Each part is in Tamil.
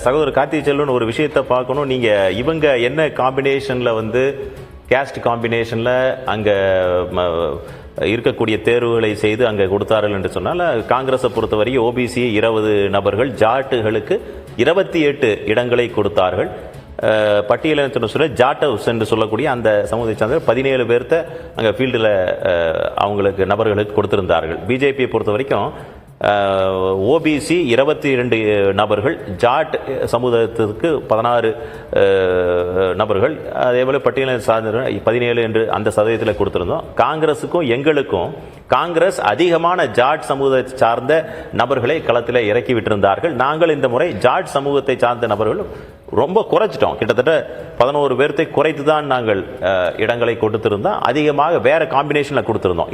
சகோதரர் கார்த்திகை செல்வன் ஒரு விஷயத்தை பார்க்கணும். நீங்க இவங்க என்ன காம்பினேஷன்ல கேஸ்ட் காம்பினேஷன்ல அங்க இருக்கக்கூடிய தேர்வுகளை செய்து அங்கே கொடுத்தார்கள் என்று சொன்னால், காங்கிரஸை பொறுத்தவரைக்கும் ஓபிசி 20 நபர்கள், ஜாட்டுகளுக்கு 28 இடங்களை கொடுத்தார்கள். பட்டியலின சொல்ல ஜாட்டவ்ஸ் என்று சொல்லக்கூடிய அந்த சமூகத்தை சார்ந்த 17 பேர்த்த அங்கே ஃபீல்டில் அவங்களுக்கு நபர்களுக்கு கொடுத்திருந்தார்கள். பிஜேபியை பொறுத்த வரைக்கும் ஓபிசி 22 நபர்கள், ஜாட் சமூகத்திற்கு 16 நபர்கள், அதேபோல் பட்டியலின சார்ந்த 17 என்று அந்த சதவீதத்தில் கொடுத்திருந்தோம். காங்கிரஸுக்கும் எங்களுக்கும் காங்கிரஸ் அதிகமான ஜாட் சமூகத்தை சார்ந்த நபர்களை களத்தில் இறக்கி விட்டிருந்தார்கள். நாங்கள் இந்த முறை ஜாட் சமூகத்தை சார்ந்த நபர்கள் ரொம்ப குறைச்சிட்டோம். கிட்டத்தட்ட 11 பேர்த்தை குறைத்து தான் நாங்கள் இடங்களை கொடுத்திருந்தோம். அதிகமாக வேற காம்பினேஷன்ல கொடுத்திருந்தோம்.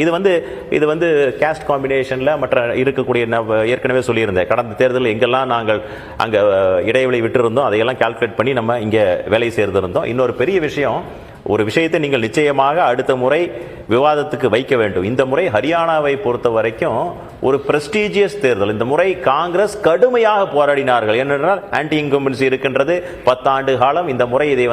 இது வந்து கேஸ்ட் காம்பினேஷன்ல மற்ற இருக்கக்கூடிய ஏற்கனவே சொல்லியிருந்தேன், கடந்த தேர்தலில் எங்கெல்லாம் நாங்கள் அங்க இடைவெளி விட்டிருந்தோம் அதையெல்லாம் கால்குலேட் பண்ணி நம்ம இங்க வேலை செய்திருந்தோம். இன்னொரு பெரிய விஷயம், ஒரு விஷயத்தை நீங்கள் நிச்சயமாக அடுத்த முறை விவாதத்துக்கு வைக்க வேண்டும். இந்த முறை ஹரியானாவை பொறுத்த வரைக்கும் ஒரு பிரஸ்டீஜியஸ் தேர்தல். இந்த முறை காங்கிரஸ் கடுமையாக போராடினார்கள். ஏனென்றால் ஆன்டி இன்கம்பன்சி இருக்கின்றது, 10 ஆண்டு காலம். இந்த முறை இதை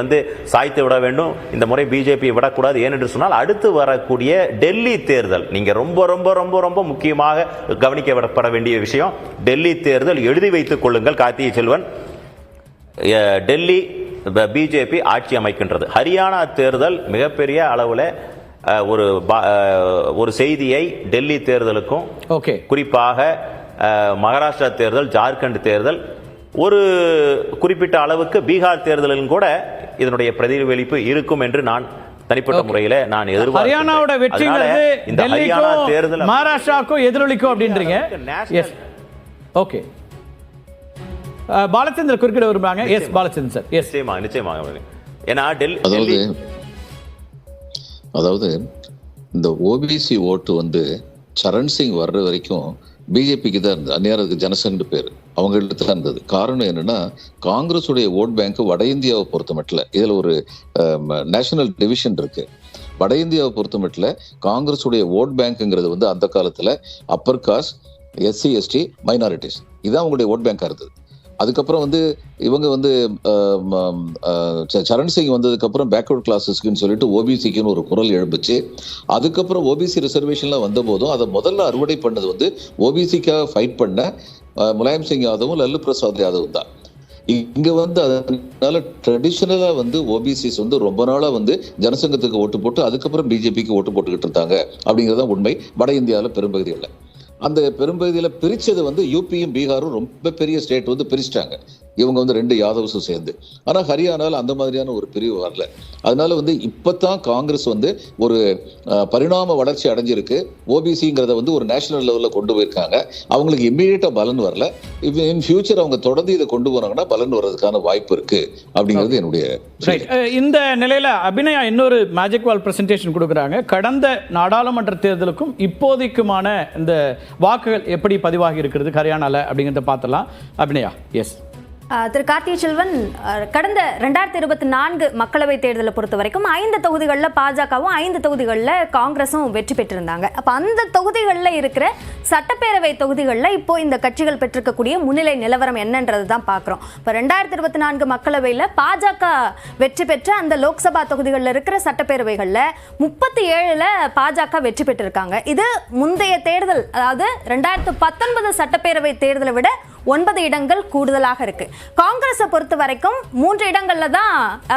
சாய்த்து விட வேண்டும், இந்த முறை பிஜேபி விடக்கூடாது. ஏனென்று சொன்னால் அடுத்து வரக்கூடிய டெல்லி தேர்தல் நீங்க ரொம்ப ரொம்ப ரொம்ப ரொம்ப முக்கியமாக கவனிக்கப்பட வேண்டிய விஷயம். டெல்லி தேர்தல் எழுதி வைத்துக் கொள்ளுங்கள் கார்த்திகை செல்வன். டெல்லி பிஜேபி ஆட்சி அமைக்கின்றது. ஹரியானா தேர்தல் மிகப்பெரிய அளவில் ஒரு செய்தியை டெல்லி தேர்தலுக்கும் குறிப்பாக மகாராஷ்டிரா தேர்தல், ஜார்க்கண்ட் தேர்தல், ஒரு குறிப்பிட்ட அளவுக்கு பீகார் தேர்தலிலும் கூட இதனுடைய பிரதிபலிப்பு இருக்கும் என்று நான் தனிப்பட்ட முறையில் நான் எதிர்பார்க்கிறேன். ஹரியானாவோட வெற்றிங்கிறது இந்த ஹரியானா தேர்தல் மகாராஷ்டிராவுக்கும் எதிரொலிக்கும் அப்படின்றீங்க. ஓகே, பாலச்சந்திரன் குறுக்கிட விரும்புறாங்க. S Balachandran sir. எஸ், நிச்சயமாக. ஏன்னா அதாவது இந்த ஓபிசி ஓட்டு சரண் சிங் வர்ற வரைக்கும் பிஜேபிக்கு தான் இருந்தது. அந்நேரத்துக்கு ஜனசங்கு பேர் அவங்கள்ட்ட தான் இருந்தது. காரணம் என்னன்னா, காங்கிரஸ் உடைய ஓட் பேங்க் வட இந்தியாவை பொறுத்த மட்டும் இதுல ஒரு நேஷனல் டிவிஷன் இருக்கு. வட இந்தியாவை பொறுத்த மட்டும் காங்கிரஸ் உடைய ஓட் பேங்க்ங்கிறது அந்த காலத்துல upper caste, SC ST, minorities, இதுதான் அவங்களுடைய ஓட் பேங்கா இருந்தது. அதுக்கப்புறம் இவங்க சரண் சிங் வந்ததுக்கு அப்புறம் பேக்வர்ட் கிளாஸஸ்க்குன்னு சொல்லிட்டு ஓபிசிக்குன்னு ஒரு குரல் எழுப்புச்சு. அதுக்கப்புறம் ஓபிசி ரிசர்வேஷன்லாம் வந்த போதும் அதை முதல்ல அறுவடை பண்ணது ஓபிசிக்காக ஃபைட் பண்ண முலாயம் சிங் யாதவும் லல்லு பிரசாத் யாதவும் தான். இங்க அதனால ட்ரெடிஷனலா ஓபிசிஸ் ரொம்ப நாளா ஜனசங்கத்துக்கு ஓட்டு போட்டு அதுக்கப்புறம் பிஜேபிக்கு ஓட்டு போட்டுக்கிட்டு இருந்தாங்க அப்படிங்கறத உண்மை. வட இந்தியாவில் பெரும்பகுதியில் அந்த பெரும்பகுதியில் பிரிச்சது யூபியும் பீகாரும் ரொம்ப பெரிய ஸ்டேட் பிரிச்சிட்டாங்க. இவங்க 2 யாதவ்ஸும் சேர்ந்து. ஆனா ஹரியானால அந்த மாதிரியான ஒரு பிரிவு வரல. அதனால இப்பதான் காங்கிரஸ் ஒரு பரிணாம வளர்ச்சி அடைஞ்சிருக்கு. ஓபிசிங்கிறத ஒரு நேஷனல் லெவல்ல கொண்டு போயிருக்காங்க. அவங்களுக்கு இம்மீடியட்டா பலன் வரல. இன் ஃபியூச்சர் அவங்க தொடர்ந்து இதை கொண்டு போனாங்கன்னா பலன் வர்றதுக்கான வாய்ப்பு இருக்கு அப்படிங்கிறது என்னுடைய. இந்த நிலையில அபிநயா இன்னொரு மேஜிக் வால் பிரசன்டேஷன் கொடுக்குறாங்க. கடந்த நாடாளுமன்ற தேர்தலுக்கும் இப்போதைக்குமான இந்த வாக்குகள் எப்படி பதிவாகி இருக்கிறது ஹரியானால அப்படிங்கிறத பார்த்தலாம். அபிநயா. எஸ் திரு கார்த்திகை செல்வன், கடந்த 2024 மக்களவை தேர்தலை பொறுத்த வரைக்கும் 5 தொகுதிகளில் பாஜகவும் 5 தொகுதிகளில் காங்கிரஸும் வெற்றி பெற்றிருந்தாங்க. அப்போ அந்த தொகுதிகளில் இருக்கிற சட்டப்பேரவை தொகுதிகளில் இப்போ இந்த கட்சிகள் பெற்றிருக்கக்கூடிய முன்னிலை நிலவரம் என்னன்றது தான் பார்க்குறோம். இப்போ 2024 மக்களவையில் பாஜக வெற்றி பெற்ற அந்த லோக்சபா தொகுதிகளில் இருக்கிற சட்டப்பேரவைகளில் 37ல் பாஜக வெற்றி பெற்றிருக்காங்க. இது முந்தைய தேர்தல், அதாவது 2019 சட்டப்பேரவை தேர்தலை விட 9 இடங்கள் கூடுதலாக இருக்கு. காங்கிரஸை பொறுத்த வரைக்கும் 3 இடங்கள்ல தான்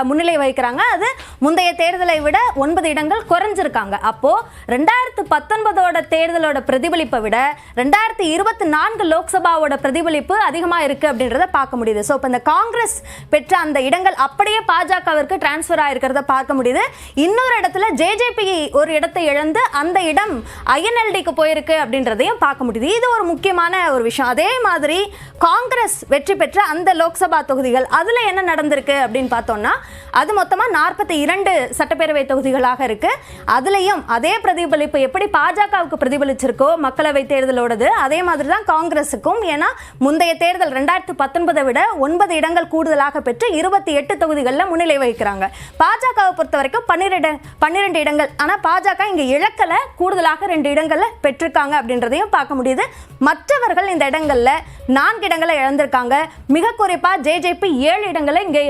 முன்னிலை வகிக்கிறாங்க. அது முந்தைய தேர்தலை விட 9 இடங்கள் குறைஞ்சிருக்காங்க. அப்போ 2019 தேர்தலோட பிரதிபலிப்பை விட 2024 லோக்சபாவோட பிரதிபலிப்பு அதிகமாக இருக்கு அப்படின்றத பார்க்க முடியுது. ஸோ இப்போ இந்த காங்கிரஸ் பெற்ற அந்த இடங்கள் அப்படியே பாஜகவிற்கு டிரான்ஸ்ஃபர் ஆயிருக்கிறத பார்க்க முடியுது. இன்னொரு இடத்துல ஜேஜேபி ஒரு இடத்தை இழந்து அந்த இடம் ஐஎன்எல்டிக்கு போயிருக்கு அப்படின்றதையும் பார்க்க முடியுது. இது ஒரு முக்கியமான ஒரு விஷயம். அதே மாதிரி காங்கிரஸ் வெற்றி பெற்ற அந்த லோக்சபா தொகுதிகள் அதுல என்ன நடந்திருக்கு அப்படின்னு பார்த்தோம்னா, அது மொத்தமா 42 சட்டப்பேரவை தொகுதிகளாக இருக்கு. அதுலயும் அதே பிரதிபலிப்பு எப்படி பாஜகவுக்கு பிரதிபலிச்சிருக்கோ மக்களவை தேர்தலோடது, அதே மாதிரி தான் காங்கிரஸுக்கும். ஏன்னா முந்தைய தேர்தல் 2019 விட 9 இடங்கள் கூடுதலாக பெற்று 28 தொகுதிகளில் முன்னிலை வகிக்கிறாங்க. பாஜகவை பொறுத்த வரைக்கும் 12 இடங்கள். ஆனா பாஜக இங்க இழக்கல, கூடுதலாக 2 இடங்கள்ல பெற்றிருக்காங்க அப்படின்றதையும் பார்க்க முடியுது. மற்றவர்கள் இந்த இடங்கள்ல 4 இடங்களை இழந்திருக்காங்க. மிக குறிப்பா ஜேஜேபி 7 இடங்களை இங்கே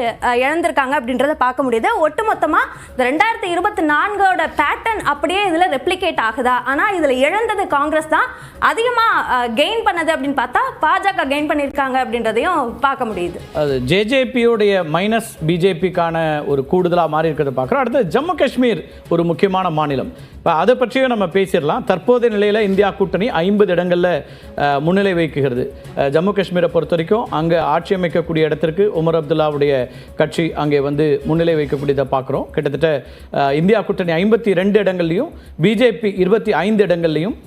இழந்திருக்காங்க அப்படின்றத பார்க்க முடியுது. ஒட்டுமொத்தமா இந்த 2024ஓட பேட்டர்ன் அப்படியே இதுல ரெப்ளிகேட் ஆகுதா? ஆனா இதுல இழந்தது காங்கிரஸ் தான், அதிகமா கெயின் பண்ணது அப்படின்னு பார்த்தா பாஜக கெயின் பண்ணியிருக்காங்க அப்படின்றதையும் பார்க்க முடியுது. அது ஜேஜேபியோடைய மைனஸ் பிஜேபிக்கான ஒரு கூடுதலாக மாறி இருக்கிறத பார்க்குறோம். அடுத்து ஜம்மு காஷ்மீர் ஒரு முக்கியமான மாநிலம். இப்போ அதை பற்றியும் நம்ம பேசிடலாம். தற்போதைய நிலையில் இந்தியா கூட்டணி 50 இடங்களில் முன்னிலை வைக்குகிறது. ஜம்மு காஷ்மீரை பொறுத்த வரைக்கும் அங்கே ஆட்சி அமைக்கக்கூடிய இடத்திற்கு உமர் அப்துல்லாவுடைய கட்சி அங்கே வந்து முன்னிலை வைக்கக்கூடியதை பார்க்குறோம். கிட்டத்தட்ட இந்தியா கூட்டணி 52 இடங்கள்லையும் பிஜேபி 25 இடங்கள்லையும்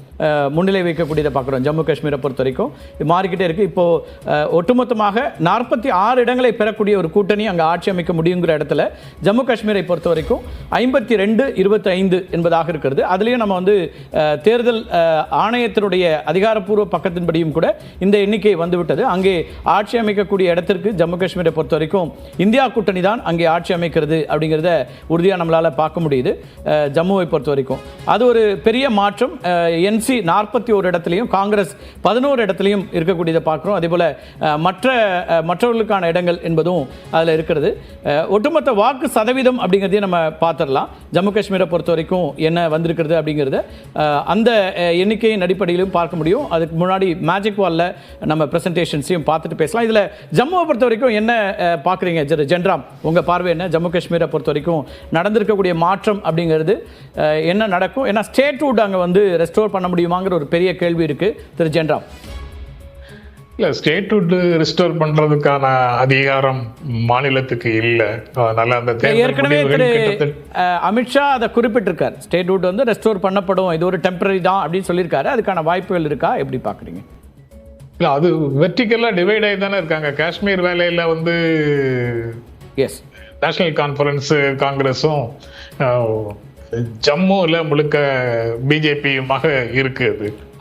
முன்னிலை வைக்கக்கூடியதை பார்க்குறோம். ஜம்மு காஷ்மீரை பொறுத்த வரைக்கும் மாறிக்கிட்டே இருக்குது. இப்போது ஒட்டுமொத்தமாக 46 இடங்களை பெறக்கூடிய ஒரு கூட்டணி அங்கே ஆட்சி அமைக்க முடியுங்கிற இடத்துல ஜம்மு காஷ்மீரை பொறுத்த வரைக்கும் 52-25 என்பதாக இருக்கிறது. அதுலேயும் நம்ம வந்து தேர்தல் ஆணையத்தினுடைய அதிகாரப்பூர்வ பக்கத்தின்படியும் கூட இந்த எண்ணிக்கை வந்துவிட்டது. அங்கே ஆட்சி அமைக்கக்கூடிய இடத்திற்கு ஜம்மு காஷ்மீரை பொறுத்த வரைக்கும் இந்தியா கூட்டணி தான் அங்கே ஆட்சி அமைக்கிறது அப்படிங்கிறத உறுதியாக நம்மளால் பார்க்க முடியுது. ஜம்முவை பொறுத்த வரைக்கும் அது ஒரு பெரிய மாற்றம். என்சி 41 இடத்துலையும் காங்கிரஸ் 11 இடத்துலையும் இருக்கக்கூடியதை பார்க்குறோம். அதே போல் மற்றவர்களுக்கான இடங்கள் என்பதும் அதில் இருக்கிறது. ஒட்டுமொத்த வாக்கு சதவீதம் அப்படிங்கிறதையும் நம்ம பார்த்துடலாம். ஜம்மு காஷ்மீரை பொறுத்த வரைக்கும் என்ன வந்திருக்கிறது அப்படிங்கிறத அந்த எண்ணிக்கையின் அடிப்படையிலும் பார்க்க முடியும். அதுக்கு முன்னாடி மேஜிக் வாலில் நம்ம ப்ரெசன்டேஷன்ஸையும் பார்த்துட்டு பேசலாம். இதில் ஜம்முவை பொறுத்த வரைக்கும் என்ன பார்க்குறீங்க ஜென்ராம்? உங்கள் பார்வை என்ன? ஜம்மு காஷ்மீரை பொறுத்த வரைக்கும் நடந்திருக்கக்கூடிய மாற்றம் அப்படிங்கிறது என்ன நடக்கும்? ஏன்னா ஸ்டேட்ஹுட் அங்கே வந்து ரெஸ்டோர் பண்ண முடியுமாங்கிற ஒரு பெரிய கேள்வி இருக்கு திரு ஜென்ராம். இல்ல, ஸ்டேட்ஹுட் ரிஸ்டோர் பண்றதுக்கான அதிகாரம் மாநிலத்துக்கு இல்ல. அதனால அந்த ஏற்கனவே திரு அமித்ஷா அதை குறிப்பிட்டிருக்காரு. ஸ்டேட்ஹுட் வந்து ரெஸ்டோர் பண்ணப்படும், இது ஒரு டெம்பரரி தான் அப்படின்னு சொல்லியிருக்காரு. அதுக்கான வாய்ப்புகள் இருக்கா? எப்படி பாக்குறீங்க? இல்ல, அது வெர்டிகலா டிவைட் ஆகி தானே இருக்காங்க. காஷ்மீர் வேலையில வந்து எஸ் நேஷனல் கான்ஃபரன்ஸ் காங்கிரஸும் ஜம்முல முழுக்க பிஜேபியுமாக இருக்கு.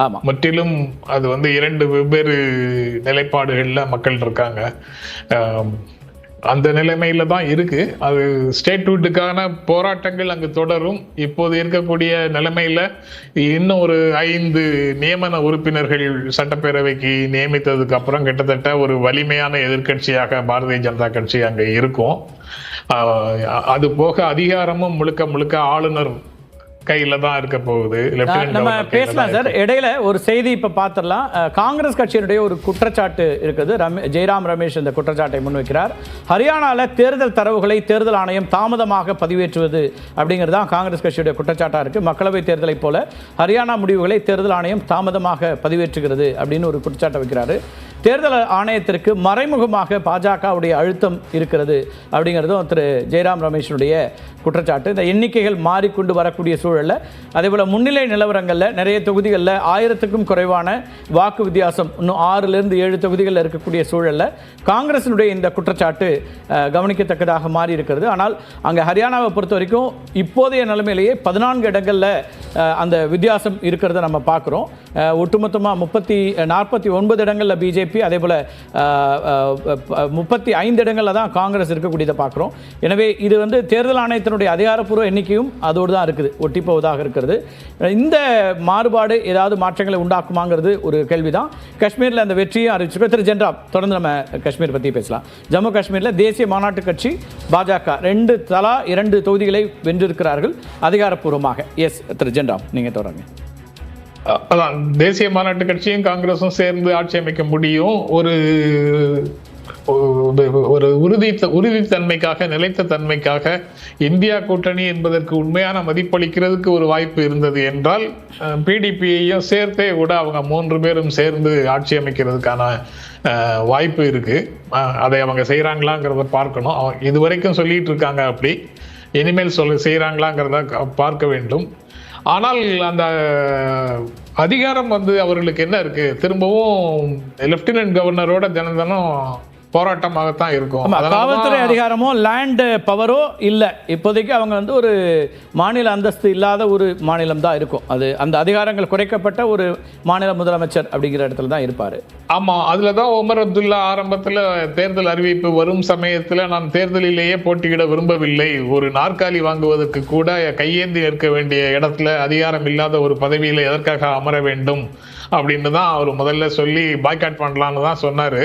அது முற்றிலும் அது வந்து 2 வெவ்வேறு நிலைப்பாடுகள்ல மக்கள் இருக்காங்க. அந்த நிலைமையில தான் இருக்கு. அது ஸ்டேட்ஹுட்டுக்கான போராட்டங்கள் அங்கு தொடரும். இப்போது இருக்கக்கூடிய நிலைமையில இன்னும் ஒரு 5 நியமன உறுப்பினர்கள் சட்டப்பேரவைக்கு நியமித்ததுக்கு அப்புறம் கிட்டத்தட்ட ஒரு வலிமையான எதிர்க்கட்சியாக பாரதிய ஜனதா கட்சி அங்க இருக்கும். அது போக அதிகாரமும் முழுக்க ஆளுநர் கையில தான் இருக்க போகுது. நம்ம பேசலாம் சார். இடையில ஒரு செய்தி இப்ப பார்த்துடலாம். காங்கிரஸ் கட்சியினுடைய ஒரு குற்றச்சாட்டு இருக்குது. ஜெயராம் ரமேஷ் இந்த குற்றச்சாட்டை முன்வைக்கிறார். ஹரியானால தேர்தல் தரவுகளை தேர்தல் ஆணையம் தாமதமாக பதிவேற்றுவது அப்படிங்கிறது தான் காங்கிரஸ் கட்சியுடைய குற்றச்சாட்டா இருக்கு. மக்களவை தேர்தலை போல ஹரியானா முடிவுகளை தேர்தல் ஆணையம் தாமதமாக பதிவேற்றுகிறது அப்படின்னு ஒரு குற்றச்சாட்டை வைக்கிறாரு. தேர்தல் ஆணையத்திற்கு மறைமுகமாக பாஜகவுடைய அழுத்தம் இருக்கிறது அப்படிங்கிறதும் திரு ஜெயராம் ரமேஷனுடைய குற்றச்சாட்டு. இந்த எண்ணிக்கைகள் மாறிக்கொண்டு வரக்கூடிய சூழலில் அதேபோல் முன்னிலை நிலவரங்களில் நிறைய தொகுதிகளில் 1000க்கும் குறைவான வாக்கு வித்தியாசம் இன்னும் 6லிருந்து 7 தொகுதிகளில் இருக்கக்கூடிய சூழலில் காங்கிரசினுடைய இந்த குற்றச்சாட்டு கவனிக்கத்தக்கதாக மாறி இருக்கிறது. ஆனால் அங்கே ஹரியானாவை பொறுத்த வரைக்கும் இப்போதைய நிலைமையிலேயே 14 இடங்களில் அந்த வித்தியாசம் இருக்கிறத நம்ம பார்க்குறோம். ஒட்டுமொத்தமாக 49 இடங்களில் பிஜேபி, அதே போல் 35 இடங்களில் தான் காங்கிரஸ் இருக்கக்கூடியதை பார்க்குறோம். எனவே இது வந்து தேர்தல் ஆணையத்தினுடைய அதிகாரப்பூர்வ எண்ணிக்கையும் அதோடு தான் இருக்குது, ஒட்டி போவதாக இருக்கிறது. இந்த மாறுபாடு ஏதாவது மாற்றங்களை உண்டாக்குமாங்கிறது ஒரு கேள்விதான். காஷ்மீரில் அந்த வெற்றியை அறிவிச்சிருக்கோம். திரு ஜென்ராம், தொடர்ந்து நம்ம காஷ்மீர் பற்றி பேசலாம். ஜம்மு காஷ்மீரில் தேசிய மாநாட்டு கட்சி பாஜக தலா 2 தொகுதிகளை வென்றிருக்கிறார்கள் அதிகாரப்பூர்வமாக. எஸ் திரு ஜென்ராம், நீங்கள் தொடருங்க. அதான், தேசிய மாநாட்டு கட்சியும் காங்கிரஸும் சேர்ந்து ஆட்சி அமைக்க முடியும். ஒரு உறுதித்தன்மைக்காக, நிலைத்த தன்மைக்காக இந்தியா கூட்டணி என்பதற்கு உண்மையான மதிப்பளிக்கிறதுக்கு ஒரு வாய்ப்பு இருந்தது என்றால் பிடிபியையும் சேர்த்தே கூட அவங்க 3 பேரும் சேர்ந்து ஆட்சி அமைக்கிறதுக்கான வாய்ப்பு இருக்கு. அதை அவங்க செய்யறாங்களாங்கிறத பார்க்கணும். இதுவரைக்கும் சொல்லிட்டு இருக்காங்க, அப்படி இனிமேல் செய்யறாங்களாங்கிறத பார்க்க வேண்டும். ஆனால் அந்த அதிகாரம் வந்து அவர்களுக்கு என்ன இருக்கு? திரும்பவும் லெப்டினன்ட் கவர்னரோட தினம் போராட்டமாகத்தான் இருக்கும். காவல்துறை அதிகாரமோ லேண்ட் பவரோ இல்லை. இப்போதைக்கு அவங்க வந்து ஒரு மாநில அந்தஸ்து இல்லாத ஒரு மாநிலம் தான் இருக்கும். அது அந்த அதிகாரங்கள் குறைக்கப்பட்ட ஒரு மாநில முதலமைச்சர் அப்படிங்கிற இடத்துல தான் இருப்பாரு. ஆமா, அதுலதான் உமர் அப்துல்லா ஆரம்பத்துல தேர்தல் அறிவிப்பு வரும் சமயத்துல நான் தேர்தலிலேயே போட்டியிட விரும்பவில்லை, ஒரு நாற்காலி வாங்குவதற்கு கூட கையேந்தி நிற்க வேண்டிய இடத்துல அதிகாரம் இல்லாத ஒரு பதவியில எதற்காக அமர வேண்டும் அப்படின்னு தான் அவர் முதல்ல சொல்லி பாய்காட் பண்ணலான்னு தான் சொன்னாரு.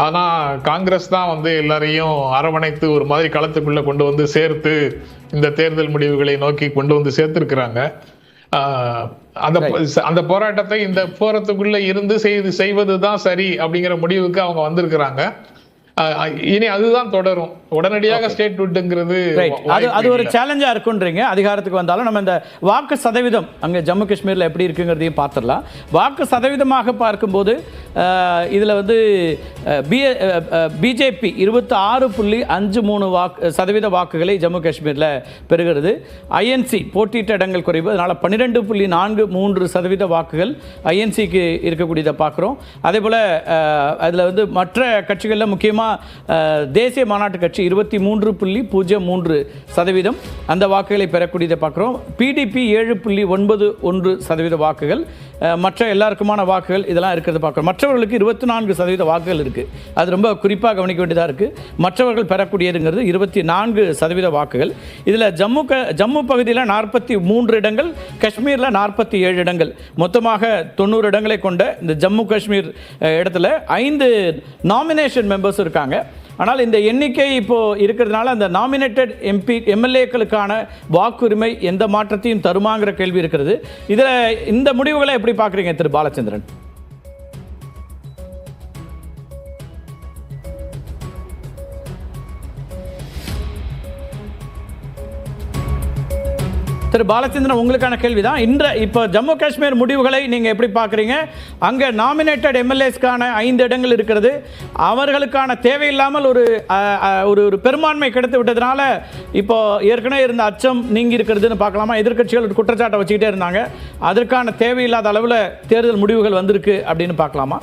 ஆனா காங்கிரஸ் தான் வந்து எல்லாரையும் அரவணைத்து ஒரு மாதிரி களத்துக்குள்ள கொண்டு வந்து சேர்த்து இந்த தேர்தல் முடிவுகளை நோக்கி கொண்டு வந்து சேர்த்திருக்கிறாங்க. அந்த போராட்டத்தை இந்த போராட்டத்துக்குள்ள இருந்து செய்வதுதான் சரி அப்படிங்கிற முடிவுக்கு அவங்க வந்திருக்கிறாங்க. இனி அதுதான் தொடரும். உடனடியாக ஸ்டேட் விட்டுங்கிறது அது ஒரு சேலஞ்சா இருக்குன்றீங்க. அதிகாரத்துக்கு வந்தாலும் நம்ம இந்த வாக்கு சதவீதம் அங்க ஜம்மு காஷ்மீர்ல எப்படி இருக்குங்கிறதையும் பார்த்துடலாம். வாக்கு சதவீதமாக பார்க்கும்போது இதுல வந்து பிஜேபி 26.53% வாக்குகளை ஜம்மு காஷ்மீர்ல பெறுகிறது. ஐஎன்சி போட்டியிட்ட இடங்கள் குறைவு, அதனால 12.43% வாக்குகள் ஐஎன்சிக்கு இருக்கக்கூடியதை பார்க்குறோம். அதே போல அதுல வந்து மற்ற கட்சிகளில் முக்கியமாக தேசிய மாநாட்டு கட்சி 23.03% அந்த வாக்குகளை பெறக்கூடியதை பார்க்குறோம். பிடிபி 7.91% வாக்குகள், மற்ற எல்லாருக்குமான வாக்குகள் இதெல்லாம் இருக்கிறது பார்க்குறோம். மற்றவர்களுக்கு 24% வாக்குகள் இருக்குது. அது ரொம்ப குறிப்பாக கவனிக்க வேண்டியதாக இருக்குது. மற்றவர்கள் பெறக்கூடியதுங்கிறது 24% வாக்குகள். இதில் ஜம்மு பகுதியில் 43 இடங்கள், காஷ்மீரில் 47 இடங்கள், மொத்தமாக 90 இடங்களை கொண்ட இந்த ஜம்மு காஷ்மீர் இடத்துல 5 நாமினேஷன் மெம்பர்ஸ் இருக்காங்க. ஆனால் இந்த எண்ணிக்கை இப்போ இருக்கிறதுனால அந்த நாமினேட்டட் எம்எல்ஏக்களுக்கான வாக்குரிமை எந்த மாற்றத்தையும் தருமாங்கிற கேள்வி இருக்கிறது. இதில் இந்த முடிவுகளை எப்படி பார்க்குறீங்க திரு பாலச்சந்திரன்? திரு பாலச்சந்திரன், உங்களுக்கான கேள்விதான். இப்போ ஜம்மு காஷ்மீர் முடிவுகளை நீங்க எப்படி பார்க்குறீங்க? அங்க நாமினேட்டட் எம்எல்ஏஸ்க்கான 5 இடங்கள் இருக்கிறது. அவர்களுக்கான தேவையில்லாமல் ஒரு பெரும்பான்மை கிடைத்து விட்டதுனால இப்போ ஏற்கனவே இருந்த அச்சம் நீங்கி இருக்கிறதுன்னு பார்க்கலாமா? எதிர்க்கட்சிகள் ஒரு குற்றச்சாட்டை வச்சுக்கிட்டே இருந்தாங்க, அதற்கான தேவையில்லாத அளவில் தேர்தல் முடிவுகள் வந்திருக்கு அப்படின்னு பார்க்கலாமா?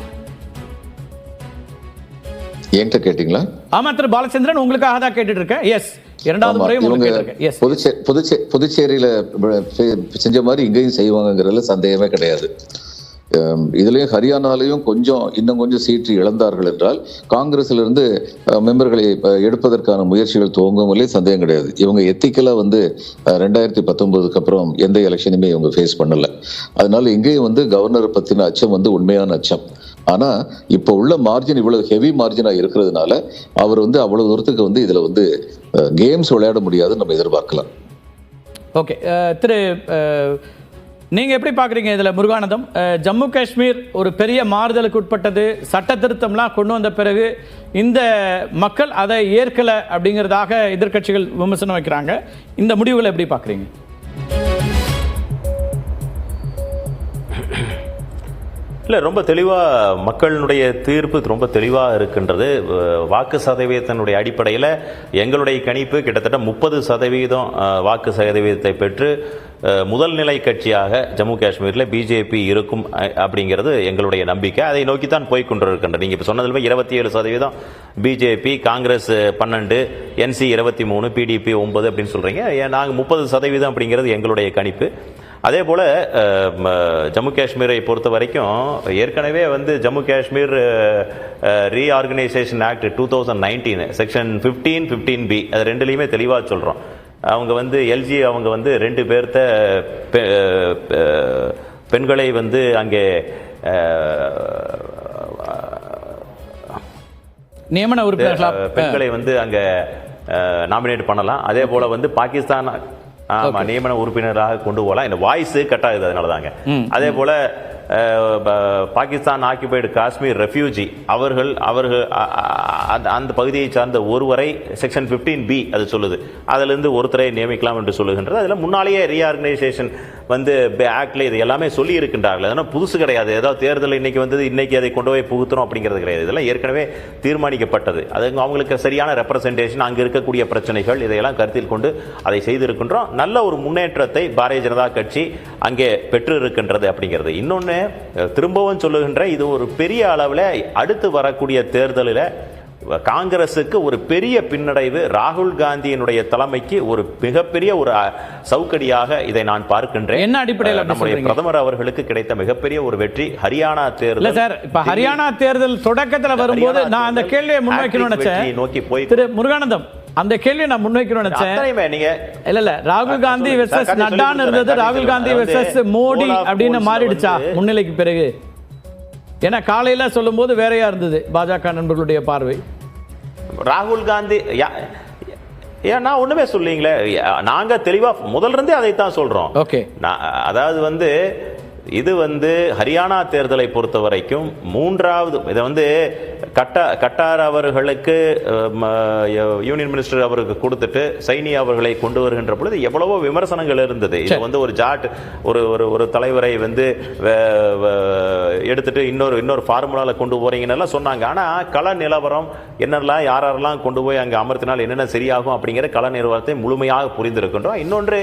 என்கிட்ட கேட்டீங்களா? ஆமா திரு பாலச்சந்திரன், உங்களுக்காக தான் கேட்டுட்டு இருக்கேன். எஸ், இரண்டாவது முறையும் புதுச்சேரியில செஞ்ச மாதிரி இங்கேயும் செய்வாங்கிறதுல சந்தேகமே கிடையாது. இதுலயும் ஹரியானாலையும் இன்னும் கொஞ்சம் சீட்டு இழந்தார்கள் என்றால் காங்கிரஸ்ல இருந்து மெம்பர்களை எடுப்பதற்கான முயற்சிகள் துவங்குவதிலே சந்தேகம் கிடையாது. இவங்க எத்திக்கலா வந்து 2019க்கு அப்புறம் எந்த எலெக்ஷனுமே இவங்க ஃபேஸ் பண்ணல. அதனால இங்கேயும் கவர்னர் பத்தின அச்சம் உண்மையான அச்சம். ஆனா இப்போ உள்ள மார்ஜின் இவ்வளவு ஹெவி மார்ஜினா இருக்கிறதுனால அவர் அவ்வளவு தூரத்துக்கு இதுல கேம்ஸ் விளையாட முடியாதுன்னு நம்ம எதிர்பார்க்கலாம். ஓகே திரு, நீங்க எப்படி பார்க்குறீங்க இதில் முருகானந்தம்? ஜம்மு காஷ்மீர் ஒரு பெரிய மாறுதலுக்கு உட்பட்டது, சட்ட திருத்தம்லாம் கொண்டு வந்த பிறகு இந்த மக்கள் அதை ஏற்கலை அப்படிங்கிறதாக எதிர்க்கட்சிகள் விமர்சனம் வைக்கிறாங்க. இந்த முடிவுகளை எப்படி பார்க்குறீங்க? இல்லை, ரொம்ப தெளிவாக மக்களுடைய தீர்ப்பு ரொம்ப தெளிவாக இருக்கின்றது. வாக்கு சதவீதத்தினுடைய அடிப்படையில் எங்களுடைய கணிப்பு கிட்டத்தட்ட 30% வாக்கு சதவீதத்தை பெற்று முதல் நிலை கட்சியாக ஜம்மு காஷ்மீரில் பிஜேபி இருக்கும் அப்படிங்கிறது எங்களுடைய நம்பிக்கை. அதை நோக்கித்தான் போய்கொண்டிருக்கின்றது. நீங்கள் இப்போ சொன்னதில் 27% பிஜேபி, காங்கிரஸ் 12, என்சி 23, பிடிபி 9 அப்படின்னு சொல்கிறீங்க. நாங்கள் 30% அப்படிங்கிறது எங்களுடைய கணிப்பு. அதே போல் ஜம்மு காஷ்மீரை பொறுத்த வரைக்கும் ஏற்கனவே Jammu Kashmir reorganisation act 2019 section 15, 15B அது ரெண்டுலேயுமே தெளிவாக சொல்கிறோம். அவங்க எல்ஜி அவங்க 2 பேர்த்த பெண்களை அங்கே நியமன உறுப்பினர்கள் பெண்களை அங்கே நாமினேட் பண்ணலாம். அதே போல் பாகிஸ்தான் நியமன உறுப்பினராக கொண்டு போகலாம். இந்த வாய்ஸ் கட் ஆகுது, அதனால தாங்க. அதே போல பாகிஸ்தான் ஆக்கியபைடு காஷ்மீர் ரெஃப்யூஜி அவர்கள் அந்த பகுதியை சார்ந்த ஒருவரை செக்ஷன் 15B அது சொல்லுது, அதிலிருந்து ஒருத்தரை நியமிக்கலாம் என்று சொல்லுகின்றது. அதில் முன்னாலேயே ரீஆர்கனைசேஷன் ஆக்ட்ல இது எல்லாமே சொல்லி இருக்கின்றார்கள். அதனால் புதுசு கிடையாது. ஏதாவது தேர்தல் இன்னைக்கு இன்னைக்கு அதை கொண்டு போய் புகுத்தணும் அப்படிங்கிறது கிடையாது. இதெல்லாம் ஏற்கனவே தீர்மானிக்கப்பட்டது. அது அவங்களுக்கு சரியான ரெப்ரசன்டேஷன், அங்கே இருக்கக்கூடிய பிரச்சனைகள் இதையெல்லாம் கருத்தில் கொண்டு அதை செய்திருக்கின்றோம். நல்ல ஒரு முன்னேற்றத்தை பாரதிய ஜனதா கட்சி அங்கே பெற்று இருக்கின்றது அப்படிங்கிறது. இன்னொன்று திரும்பவும் சொல்லுகின்ற, இது ஒரு பெரிய அளவில் அடுத்து வரக்கூடிய தேர்தலில் காங்கிரசுக்கு ஒரு பெரிய பின்னடைவு, ராகுல் காந்தியினுடைய தலைமைக்கு ஒரு மிகப்பெரிய ஒரு சவுக்கடியாக இதை நான் பார்க்கின்றேன். என்ன அடிப்படையில் நம்முடைய பிரதமர் அவர்களுக்கு கிடைத்த மிகப்பெரிய ஒரு வெற்றி ஹரியானா தேர்தல். சார், இப்ப ஹரியானா தேர்தல் தொடக்கத்தில் வரும்போது நான் அந்த கேள்வியை முன்வைக்கணும்னு நினைச்சேன். நோக்கி போய் திரு முருகானந்தம், அந்த கேள்வியை நான் முன்வைக்கணும்னு நினைச்சேன். நீங்க இல்ல ராகுல் காந்தி வெர்சஸ் நட்டான்னு இருந்தது, ராகுல் காந்தி வெர்சஸ் மோடி அப்படின்னு மாறிடுச்சா முன்னிலைக்கு பிறகு? ஏன்னா காலையில சொல்லும்போது வேறையா இருந்தது பாஜக நண்பர்களுடைய பார்வை. ராகுல் காந்தி ஏன் நான் ஒண்ணுமே சொல்லீங்களே, நாங்க தெளிவா முதல்ல இருந்தே அதைத்தான் சொல்றோம். ஓகே, அதாவது இது ஹரியானா தேர்தலை பொறுத்த வரைக்கும் மூன்றாவது இதை கட்டார் அவர்களுக்கு யூனியன் மினிஸ்டர் அவருக்கு கொடுத்துட்டு சைனி அவர்களை கொண்டு வருகின்ற பொழுது எவ்வளவோ விமர்சனங்கள் இருந்தது. இது ஒரு ஜாட் ஒரு தலைவரை எடுத்துட்டு இன்னொரு ஃபார்முலால கொண்டு போறீங்கன்னு சொன்னாங்க. ஆனா கள நிலவரம் என்னெல்லாம் யாரெல்லாம் கொண்டு போய் அங்க அமர்த்தினால் என்னென்ன சரியாகும் அப்படிங்கிற கள நிலவரத்தை முழுமையாக புரிந்திருக்கின்றோம். இன்னொன்று